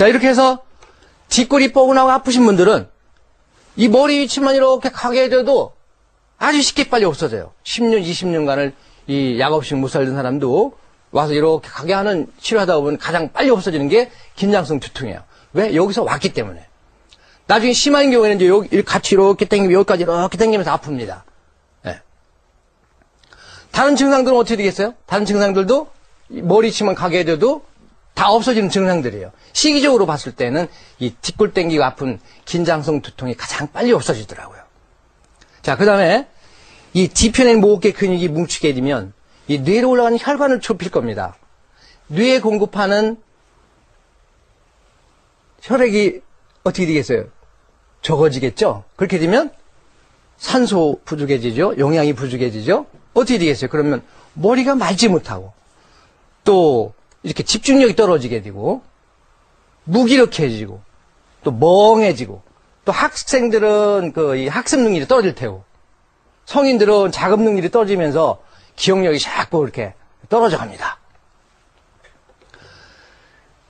자, 이렇게 해서 뒷골이 뻐근하고 아프신 분들은 이 머리 위치만 이렇게 가게 해줘도 아주 쉽게 빨리 없어져요. 10년, 20년간을 이 약 없이 못 살던 사람도 와서 이렇게 가게 하는 치료하다 보면 가장 빨리 없어지는 게 긴장성 두통이에요. 왜? 여기서 왔기 때문에. 나중에 심한 경우에는 이제 여기 같이 이렇게 당기면 여기까지 이렇게 당기면서 아픕니다. 네. 다른 증상들은 어떻게 되겠어요? 다른 증상들도 머리 위치만 가게 해줘도 다 없어지는 증상들이에요. 시기적으로 봤을 때는 이 뒷골 당기고 아픈 긴장성 두통이 가장 빨리 없어지더라고요. 자, 그 다음에 이 뒤편의 목의 근육이 뭉치게 되면 이 뇌로 올라가는 혈관을 좁힐 겁니다. 뇌에 공급하는 혈액이 어떻게 되겠어요? 적어지겠죠? 그렇게 되면 산소 부족해지죠? 영양이 부족해지죠? 어떻게 되겠어요? 그러면 머리가 맑지 못하고 또 이렇게 집중력이 떨어지게 되고 무기력해지고 또 멍해지고 또 학생들은 이 학습 능력이 떨어질 테고 성인들은 작업 능력이 떨어지면서 기억력이 자꾸 이렇게 떨어져 갑니다.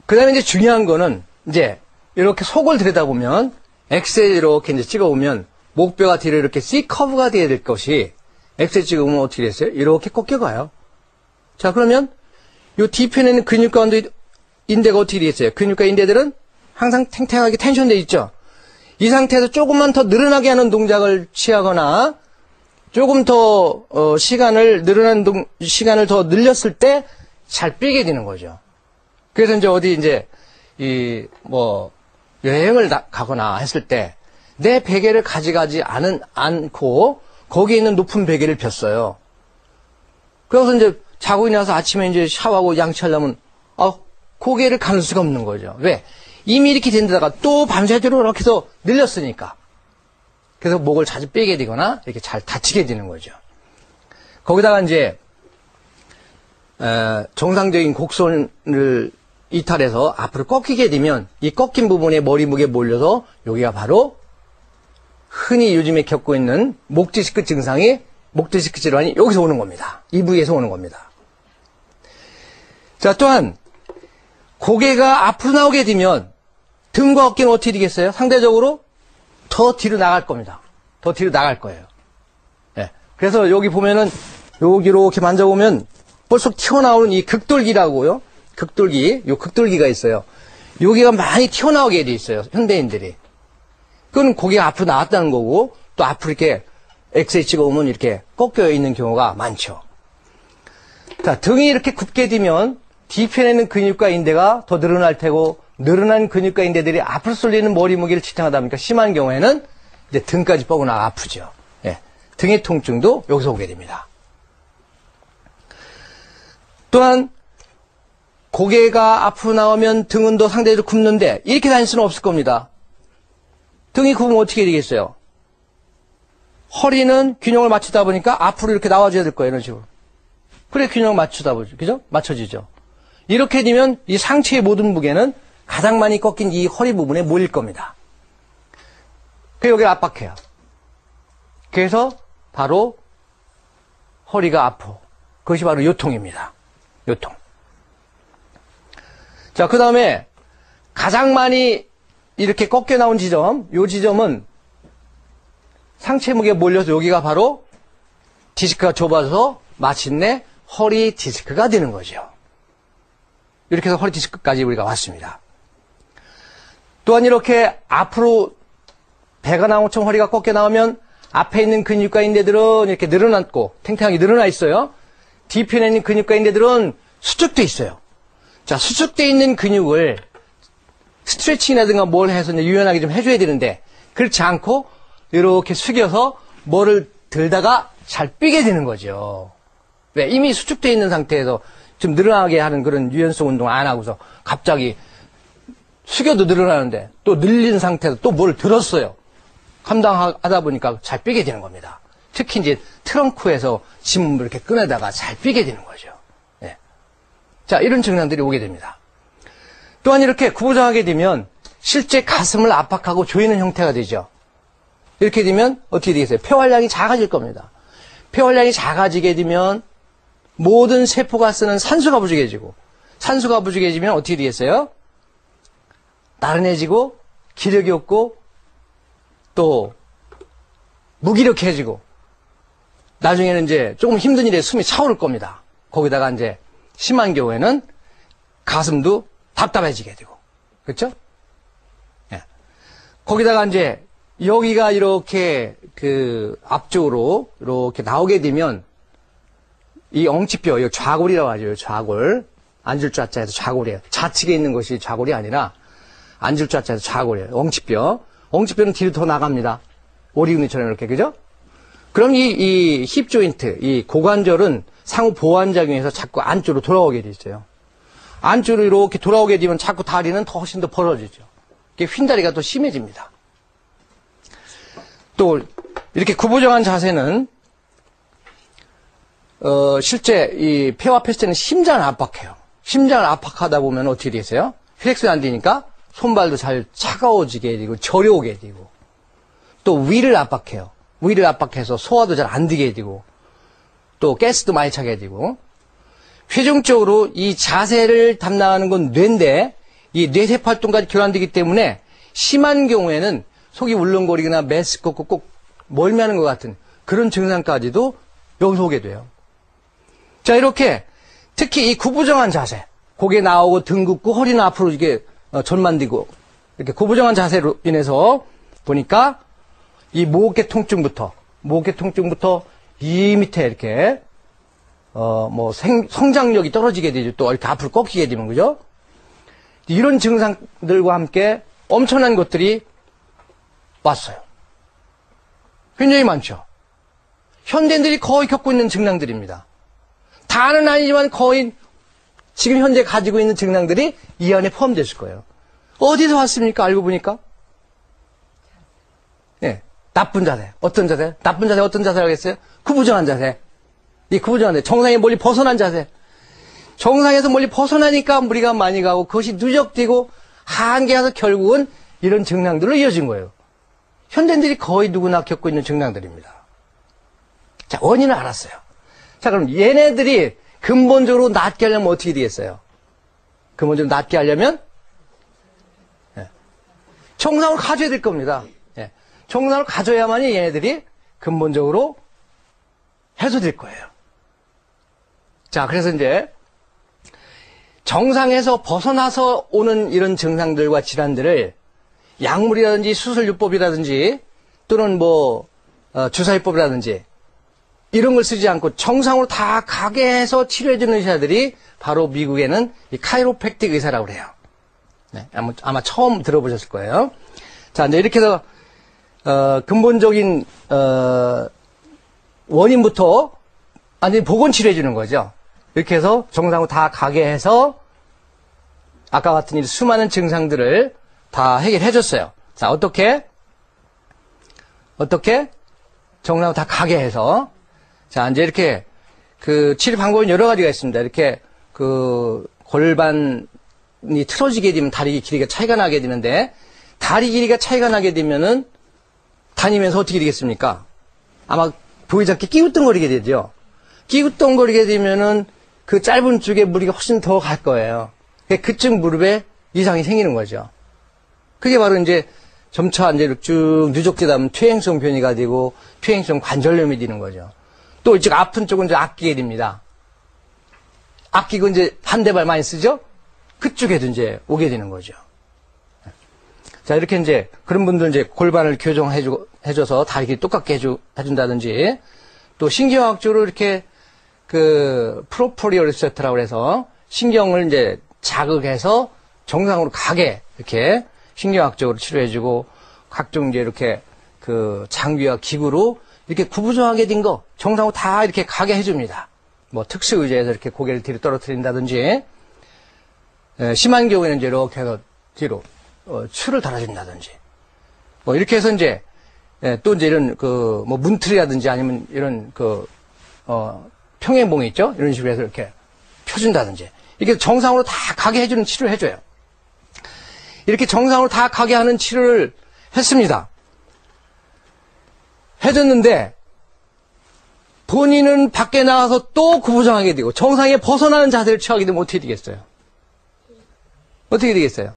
그 다음에 이제 중요한 거는 이제 이렇게 속을 들여다보면 엑스레이 이렇게 이제 찍어보면 목뼈가 뒤로 이렇게 C커브가 돼야 될 것이 엑스레이 찍어보면 어떻게 됐어요? 이렇게 꺾여가요. 자, 그러면 요 뒤편에는 근육과 인대가 어떻게 되겠어요? 근육과 인대들은 항상 탱탱하게 텐션되어 있죠. 이 상태에서 조금만 더 늘어나게 하는 동작을 취하거나 조금 더 시간을 더 늘렸을 때 잘 삐게 되는 거죠. 그래서 이제 어디 이제 여행을 가거나 했을 때 내 베개를 가져가지 않고 거기에 있는 높은 베개를 폈어요. 그래서 이제 자고 일어나서 아침에 이제 샤워하고 양치하려면 고개를 가눌 수가 없는 거죠. 왜? 이미 이렇게 된 데다가 또 밤새도록 이렇게 해서 늘렸으니까. 그래서 목을 자주 빼게 되거나 이렇게 잘 다치게 되는 거죠. 거기다가 이제 정상적인 곡선을 이탈해서 앞으로 꺾이게 되면 이 꺾인 부분에 머리 무게 몰려서 여기가 바로 흔히 요즘에 겪고 있는 목디스크 증상이 목디스크 질환이 여기서 오는 겁니다. 이 부위에서 오는 겁니다. 자, 또한 고개가 앞으로 나오게 되면 등과 어깨는 어떻게 되겠어요? 상대적으로 더 뒤로 나갈 겁니다. 더 뒤로 나갈 거예요. 네. 그래서 여기 보면은 여기 이렇게 만져보면 벌써 튀어나오는 이 극돌기라고요. 극돌기가 있어요. 여기가 많이 튀어나오게 돼 있어요. 현대인들이. 그건 고개가 앞으로 나왔다는 거고 또 앞으로 이렇게 엑스레이 찍어보면 이렇게 꺾여 있는 경우가 많죠. 자, 등이 이렇게 굽게 되면 뒤편에는 근육과 인대가 더 늘어날 테고 늘어난 근육과 인대들이 앞으로 쏠리는 머리 무게를 지탱하다 보니까 심한 경우에는 이제 등까지 뻐근하고 아프죠. 예. 등의 통증도 여기서 오게 됩니다. 또한 고개가 앞으로 나오면 등은 더 상대적으로 굽는데 이렇게 다닐 수는 없을 겁니다. 등이 굽으면 어떻게 되겠어요? 허리는 균형을 맞추다 보니까 앞으로 이렇게 나와줘야 될 거예요. 이런 식으로. 그래 균형을 맞추다 보죠. 그죠? 맞춰지죠. 이렇게 되면 이 상체의 모든 무게는 가장 많이 꺾인 이 허리 부분에 몰릴 겁니다. 그래서 여기를 압박해요. 그래서 바로 허리가 아프. 그것이 바로 요통입니다. 요통. 자, 그 다음에 가장 많이 이렇게 꺾여 나온 지점, 요 지점은 상체 무게에 몰려서 여기가 바로 디스크가 좁아서 마침내 허리 디스크가 되는 거죠. 이렇게 해서 허리 디스크까지 우리가 왔습니다. 또한 이렇게 앞으로 배가 나온 것처럼 허리가 꺾여 나오면 앞에 있는 근육과 인대들은 이렇게 늘어났고 탱탱하게 늘어나 있어요. 뒤편에 있는 근육과 인대들은 수축돼 있어요. 자, 수축돼 있는 근육을 스트레칭이라든가 뭘 해서 이제 유연하게 좀 해줘야 되는데 그렇지 않고 이렇게 숙여서 뭐를 들다가 잘 삐게 되는 거죠. 왜? 이미 수축돼 있는 상태에서 좀 늘어나게 하는 그런 유연성 운동을 안 하고서 갑자기 숙여도 늘어나는데 또 늘린 상태에서 또 뭘 들었어요. 감당하다 보니까 잘 삐게 되는 겁니다. 특히 이제 트렁크에서 짐을 이렇게 꺼내다가 잘 삐게 되는 거죠. 네. 자, 이런 증상들이 오게 됩니다. 또한 이렇게 구부정하게 되면 실제 가슴을 압박하고 조이는 형태가 되죠. 이렇게 되면 어떻게 되겠어요? 폐활량이 작아질 겁니다. 폐활량이 작아지게 되면 모든 세포가 쓰는 산소가 부족해지고 산소가 부족해지면 어떻게 되겠어요? 나른해지고 기력이 없고 또 무기력해지고 나중에는 이제 조금 힘든 일에 숨이 차오를 겁니다. 거기다가 이제 심한 경우에는 가슴도 답답해지게 되고 그렇죠? 예. 거기다가 이제 여기가 이렇게 그 앞쪽으로 이렇게 나오게 되면 이 엉치뼈, 이 좌골이라고 하죠. 좌골. 앉을 좌자에서 좌골이에요. 좌측에 있는 것이 좌골이 아니라 앉을 좌자에서 좌골이에요. 엉치뼈. 엉치뼈는 뒤로 더 나갑니다. 오리근처럼 이렇게, 그죠? 그럼 이 힙 조인트, 이 고관절은 상호 보완작용에서 자꾸 안쪽으로 돌아오게 돼 있어요. 안쪽으로 이렇게 돌아오게 되면 자꾸 다리는 더 훨씬 더 벌어지죠. 이게 휜다리가 더 심해집니다. 또 이렇게 구부정한 자세는 실제 이 폐와 폐스체는 심장을 압박해요. 심장을 압박하다 보면 어떻게 되겠어요? 혈액순환이 안 되니까 손발도 잘 차가워지게 되고 저려오게 되고 또 위를 압박해요. 위를 압박해서 소화도 잘 안 되게 되고 또 가스도 많이 차게 되고 최종적으로 이 자세를 담당하는 건 뇌인데 이 뇌세포활동까지 교란되기 때문에 심한 경우에는 속이 울렁거리거나 메스껍고 꼭 멀미하는 것 같은 그런 증상까지도 여기서 오게 돼요. 자, 이렇게 특히 이 구부정한 자세, 고개 나오고 등 굽고 허리는 앞으로 이렇게 전만디고 이렇게 구부정한 자세로 인해서 보니까 이 목의 통증부터 이 밑에 이렇게 성장력이 떨어지게 되죠. 또 이렇게 앞으로 꺾이게 되면 그죠? 이런 증상들과 함께 엄청난 것들이 왔어요. 굉장히 많죠. 현대인들이 거의 겪고 있는 증상들입니다. 다는 아니지만 거의 지금 현재 가지고 있는 증상들이 이 안에 포함됐을 거예요. 어디서 왔습니까? 알고 보니까? 네, 나쁜 자세. 어떤 자세? 나쁜 자세 어떤 자세라고 했어요? 구부정한 자세. 이 구부정한 자세. 정상에 멀리 벗어난 자세. 정상에서 멀리 벗어나니까 무리가 많이 가고 그것이 누적되고 한계에 가서 결국은 이런 증상들로 이어진 거예요. 현대인들이 거의 누구나 겪고 있는 증상들입니다. 자, 원인을 알았어요. 자, 그럼 얘네들이 근본적으로 낫게 하려면 어떻게 되겠어요? 근본적으로 낫게 하려면 정상으로 가져야 될 겁니다. 정상으로 가져야만이 얘네들이 근본적으로 해소될 거예요. 자, 그래서 이제 정상에서 벗어나서 오는 이런 증상들과 질환들을 약물이라든지 수술요법이라든지 또는 주사요법이라든지 이런 걸 쓰지 않고 정상으로 다 가게 해서 치료해주는 의사들이 바로 미국에는 이 카이로팩틱 의사라고 그래요. 네, 아마 처음 들어보셨을 거예요. 자, 이제 이렇게 해서 근본적인 원인부터 완전히 보건 치료해주는 거죠. 이렇게 해서 정상으로 다 가게 해서 아까 같은 이 수많은 증상들을 다 해결해줬어요. 자, 어떻게 정상으로 다 가게 해서 자, 이제 이렇게 그 치료 방법은 여러 가지가 있습니다. 이렇게 그 골반이 틀어지게 되면 다리 길이가 차이가 나게 되는데 다리 길이가 차이가 나게 되면은 다니면서 어떻게 되겠습니까? 아마 보이지 않게 끼우뚱거리게 되죠. 끼우뚱거리게 되면은 그 짧은 쪽에 무리가 훨씬 더 갈 거예요. 그쪽 무릎에 이상이 생기는 거죠. 그게 바로 이제 점차 이제 쭉 누적되다 보면 퇴행성 변이가 되고 퇴행성 관절염이 되는 거죠. 또 이쪽 아픈 쪽은 이제 아끼게 됩니다. 아끼고 이제 한 대 발 많이 쓰죠? 그쪽에도 이제 오게 되는 거죠. 자, 이렇게 이제 그런 분들 이제 골반을 교정해줘서 다리 길이 똑같게 해준다든지 또 신경학적으로 이렇게 그 프로포리오 리세터라고 해서 신경을 이제 자극해서 정상으로 가게 이렇게 신경학적으로 치료해주고 각종 이제 이렇게 그 장비와 기구로 이렇게 구부정하게 된 거 정상으로 다 이렇게 가게 해줍니다. 특수 의자에서 이렇게 고개를 뒤로 떨어뜨린다든지 심한 경우에는 이제 이렇게 해서 뒤로 추를 달아준다든지 이렇게 해서 이제 또 이제 이런 그 문틀이라든지 아니면 이런 그 평행봉이 있죠. 이런 식으로 해서 이렇게 펴준다든지 이렇게 정상으로 다 가게 해주는 치료를 해줘요. 이렇게 정상으로 다 가게 하는 치료를 했습니다. 해줬는데 본인은 밖에 나가서 또 구부정하게 되고 정상에 벗어나는 자세를 취하게 되면 어떻게 되겠어요? 어떻게 되겠어요?